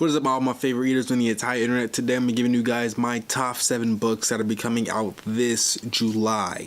What is up, all my favorite readers on the entire internet? Today I'm giving you guys my top 7 books that are be coming out this July.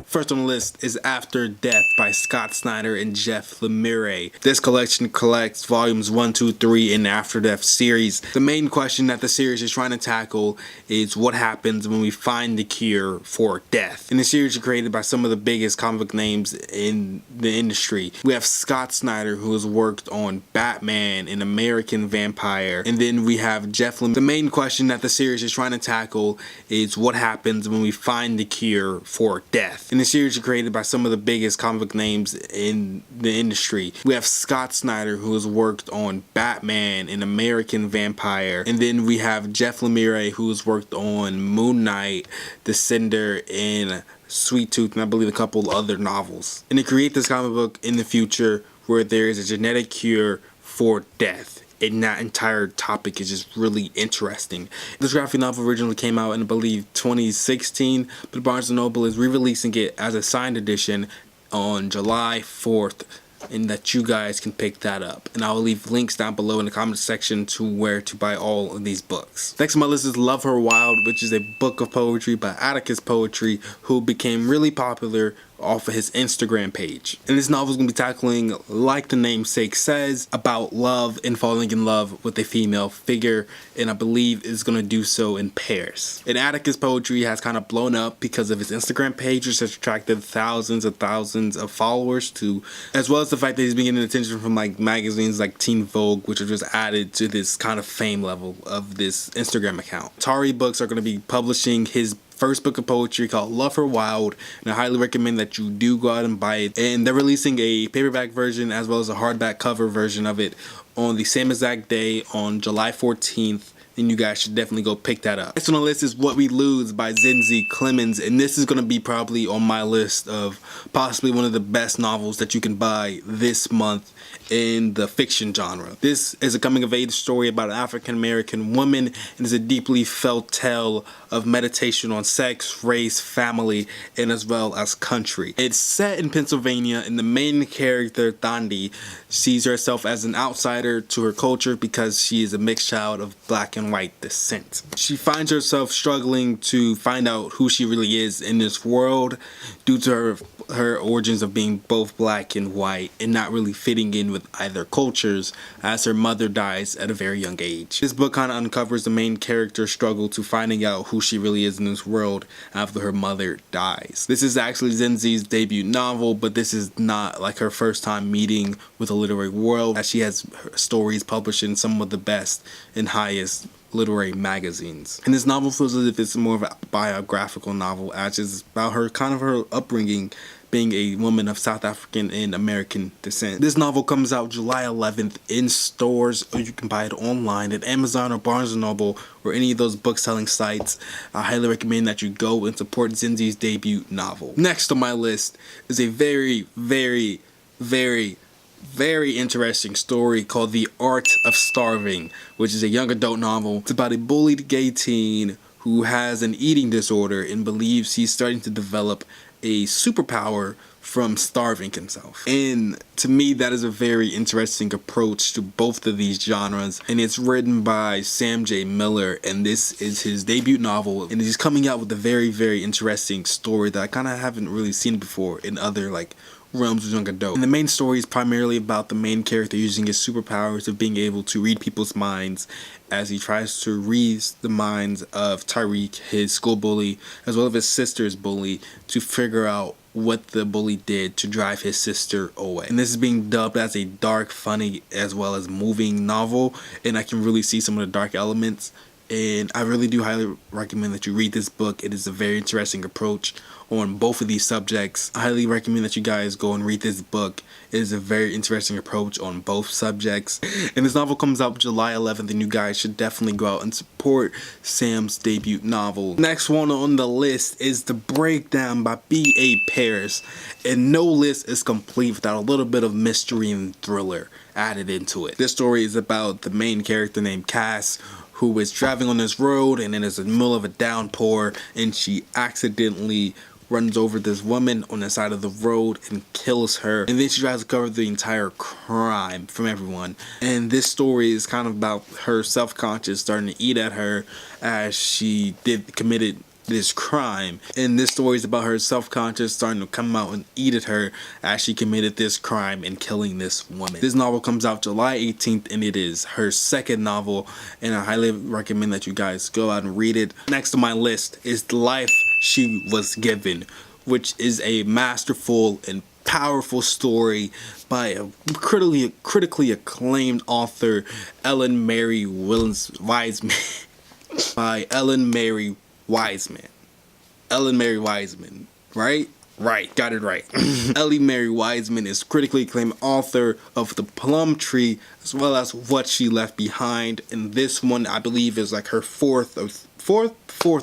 First on the list is After Death by Scott Snyder and Jeff Lemire. This collection collects volumes 1, 2, 3 in the After Death series. The main question that the series is trying to tackle is what happens when we find the cure for death. And the series is created by some of the biggest comic book names in the industry. We have Scott Snyder, who has worked on Batman and American Vampire, and then we have Jeff Lemire. The main question that the series is trying to tackle is what happens when we find the cure for death. And the series is created by some of the biggest comic book names in the industry. We have Scott Snyder, who has worked on Batman and American Vampire, and then we have Jeff Lemire, who has worked on Moon Knight, Descender, and Sweet Tooth, and I believe a couple other novels. And to create this comic book in the future where there is a genetic cure for death. And that entire topic is just really interesting. This graphic novel originally came out in, I believe, 2016, but Barnes & Noble is re-releasing it as a signed edition on July 4th, and that you guys can pick that up. And I will leave links down below in the comment section to where to buy all of these books. Next on my list is Love Her Wild, which is a book of poetry by Atticus Poetry, who became really popular off of his Instagram page. And this novel is going to be tackling, like the namesake says, about love and falling in love with a female figure, and I believe is going to do so in pairs. And Atticus Poetry has kind of blown up because of his Instagram page, which has attracted thousands of followers to, as well as the fact that he's been getting attention from like magazines like Teen Vogue, which have just added to this kind of fame level of this Instagram account. Tari Books are going to be publishing his first book of poetry called Love Her Wild, and I highly recommend that you do go out and buy it. And they're releasing a paperback version as well as a hardback cover version of it on the same exact day on July 14th. And you guys should definitely go pick that up. Next on the list is What We Lose by Zinzi Clemens, and this is going to be probably on my list of possibly one of the best novels that you can buy this month in the fiction genre. This is a coming-of-age story about an African-American woman and is a deeply felt tale of meditation on sex, race, family, and as well as country. It's set in Pennsylvania, and the main character, Thandi, sees herself as an outsider to her culture because she is a mixed child of black and white descent. She finds herself struggling to find out who she really is in this world due to her origins of being both black and white and not really fitting in with either cultures, as her mother dies at a very young age. This book kind of uncovers the main character's struggle to finding out who she really is in this world after her mother dies. This is actually Zinzi's debut novel, but this is not like her first time meeting with the literary world, as she has stories published in some of the best and highest literary magazines. And this novel feels as if it's more of a biographical novel, as it's about her upbringing being a woman of South African and American descent. This novel comes out July 11th in stores, or you can buy it online at Amazon or Barnes & Noble or any of those book selling sites. I highly recommend that you go and support Zinzi's debut novel. Next on my list is a very interesting story called The Art of Starving, which is a young adult novel. It's about a bullied gay teen who has an eating disorder and believes he's starting to develop a superpower from starving himself. And to me, that is a very interesting approach to both of these genres, and it's written by Sam J. Miller, and this is his debut novel, and he's coming out with a very interesting story that I kind of haven't really seen before in other like realms of young adult. And the main story is primarily about the main character using his superpowers of being able to read people's minds, as he tries to read the minds of Tyreek, his school bully, as well as his sister's bully, to figure out what the bully did to drive his sister away. And this is being dubbed as a dark, funny, as well as moving novel, and I can really see some of the dark elements. And I really do highly recommend that you read this book. It is a very interesting approach on both of these subjects. I highly recommend that you guys go and read this book. It is a very interesting approach on both subjects. And this novel comes out July 11th, and you guys should definitely go out and support Sam's debut novel. Next one on the list is The Breakdown by B.A. Paris. And no list is complete without a little bit of mystery and thriller added into it. This story is about the main character named Cass, who is driving on this road, and then there's in the middle of a downpour, and she accidentally runs over this woman on the side of the road and kills her, and then she tries to cover the entire crime from everyone. And this story is kind of about her self-conscious starting to eat at her as she committed this crime, and this story is about her self-conscious starting to come out and eat at her as she committed this crime and killing this woman. This novel comes out July 18th, and it is her second novel, and I highly recommend that you guys go out and read it. Next on my list is The Life She Was Given, which is a masterful and powerful story by a critically acclaimed author, Ellen Mary Wiseman. By Ellen Mary Wiseman, right? Right, got it right. Ellen Mary Wiseman is critically acclaimed author of The Plum Tree, as well as What She Left Behind, and this one I believe is like her fourth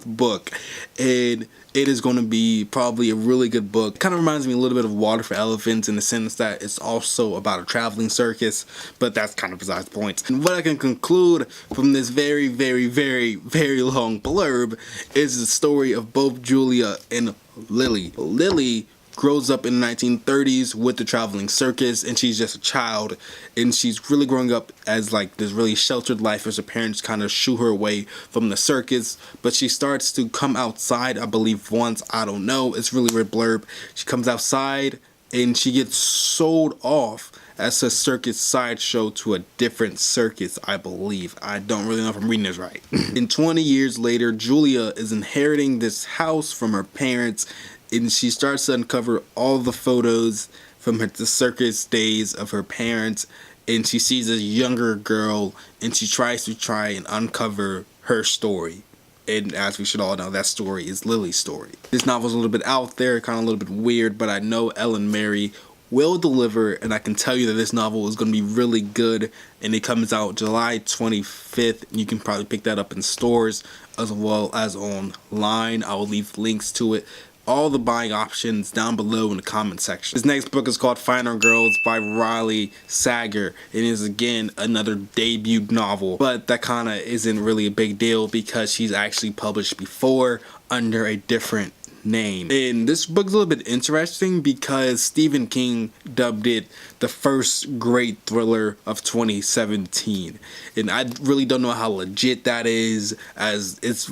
book, and it is going to be probably a really good book. It kind of reminds me a little bit of Water for Elephants in the sense that it's also about a traveling circus, but that's kind of besides the point. And what I can conclude from this very long blurb is the story of both Julia and Lily. Lily grows up in the 1930s with the traveling circus, and she's just a child, and she's really growing up as like this really sheltered life as her parents kind of shoo her away from the circus. But she starts to come outside, I believe once, I don't know, it's really weird blurb. She comes outside and she gets sold off as a circus sideshow to a different circus, I believe. I don't really know if I'm reading this right. And 20 years later, Julia is inheriting this house from her parents, and she starts to uncover all the photos from the circus days of her parents, and she sees a younger girl, and she tries and uncover her story. And as we should all know, that story is Lily's story. This novel is a little bit out there, kind of a little bit weird, but I know Ellen Mary will deliver, and I can tell you that this novel is going to be really good, and it comes out July 25th. You can probably pick that up in stores as well as online. I will leave links to it, all the buying options, down below in the comment section. This next book is called Final Girls by Riley Sager. It is again another debut novel, but that kind of isn't really a big deal because she's actually published before under a different name. And this book is a little bit interesting because Stephen King dubbed it the first great thriller of 2017, and I really don't know how legit that is, as it's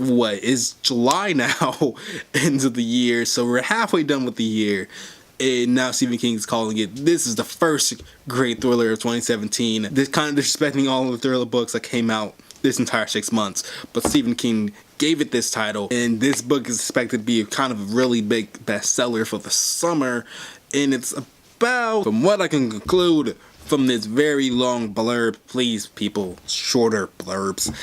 July now into the year, so we're halfway done with the year, and now Stephen King's calling it this is the first great thriller of 2017. This kind of disrespecting all of the thriller books that came out this entire 6 months, but Stephen King gave it this title, and this book is expected to be a kind of really big bestseller for the summer. And it's about, from what I can conclude from this very long blurb, please people, shorter blurbs,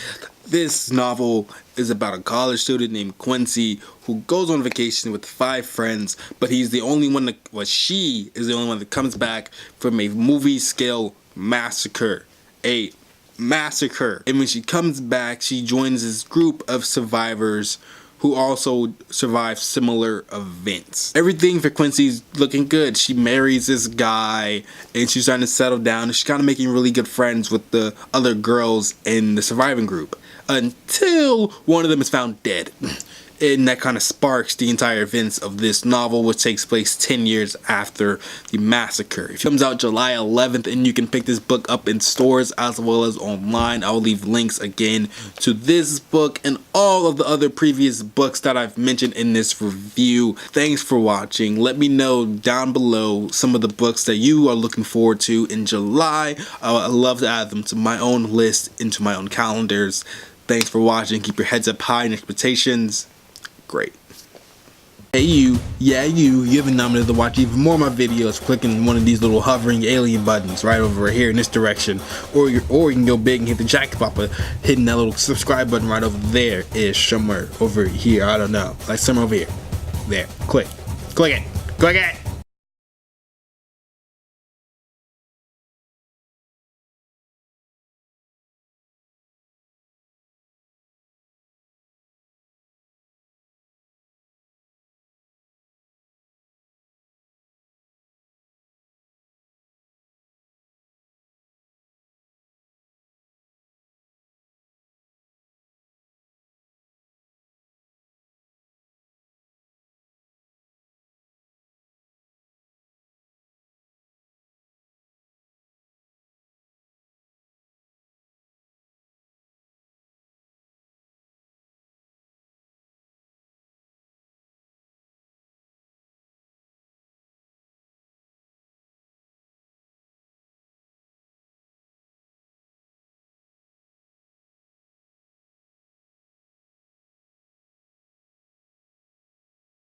this novel is about a college student named Quincy who goes on vacation with 5 friends, but he's the only one that, she is the only one that comes back from a movie scale massacre. And when she comes back, she joins this group of survivors who also survive similar events. Everything for Quincy's looking good. She marries this guy, and she's starting to settle down, and she's kind of making really good friends with the other girls in the surviving group, until one of them is found dead. And that kind of sparks the entire events of this novel, which takes place 10 years after the massacre. It comes out July 11th, and you can pick this book up in stores as well as online. I will leave links again to this book and all of the other previous books that I've mentioned in this review. Thanks for watching. Let me know down below some of the books that you are looking forward to in July. I love to add them to my own list, into my own calendars. Thanks for watching. Keep your heads up high in expectations. Great. Hey you, you have been nominated to watch even more of my videos clicking one of these little hovering alien buttons right over here in this direction, or you can go big and hit the jackpot by hitting that little subscribe button right over there ish, somewhere over here, I don't know, like somewhere over here, there, click it.